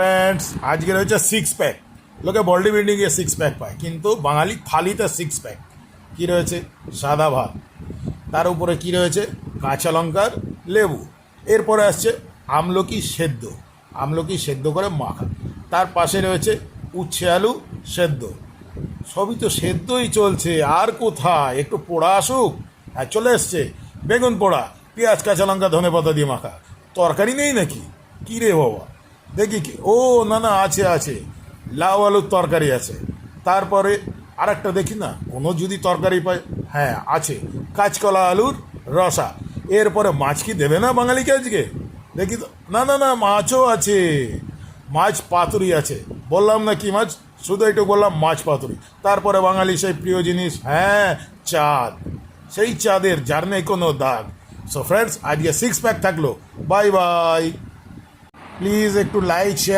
Friends আজকে রয়েছে six pack. লোকে বডি বিল্ডিংয়ে সিক্স প্যাক পায়, কিন্তু বাঙালি থালিতে সিক্স প্যাক। কী রয়েছে? সাদা ভাত, তার উপরে কী রয়েছে? কাঁচা লঙ্কার লেবু, এরপরে আসছে আমলকি সেদ্ধ, আমলকি সেদ্ধ করে মাখা, তার পাশে রয়েছে উচ্ছে আলু সেদ্ধ। সবই তো সেদ্ধই চলছে, আর কোথায়? একটু পোড়া আসুক। হ্যাঁ, চলে এসছে বেগুন পোড়া, পেঁয়াজ কাঁচা লঙ্কা ধনে পাতা দিয়ে মাখা। তরকারি নেই নাকি? কী রে বাবা, দেখি কি, ও না না আছে আছে, লাউ আলুর তরকারি আছে। তারপরে আরেকটা দেখি না, কোনো যদি তরকারি পাই। হ্যাঁ আছে, কাঁচকলা আলুর রসা। এরপরে মাছ কি দেবে না বাঙালিকে আজকে? দেখি তো, না না না, মাছও আছে, মাছ পাতুরি আছে। বললাম না কি মাছ, শুধু একটু বললাম মাছ পাতুরি। তারপরে বাঙালি সেই প্রিয় জিনিস, হ্যাঁ, চাঁদ, সেই চাঁদের যার নেই কোনো দাগ। সো ফ্রেন্ডস, আজকে সিক্স প্যাক থাকলো। Bye bye. প্লিজ একটু লাইক শেয়ার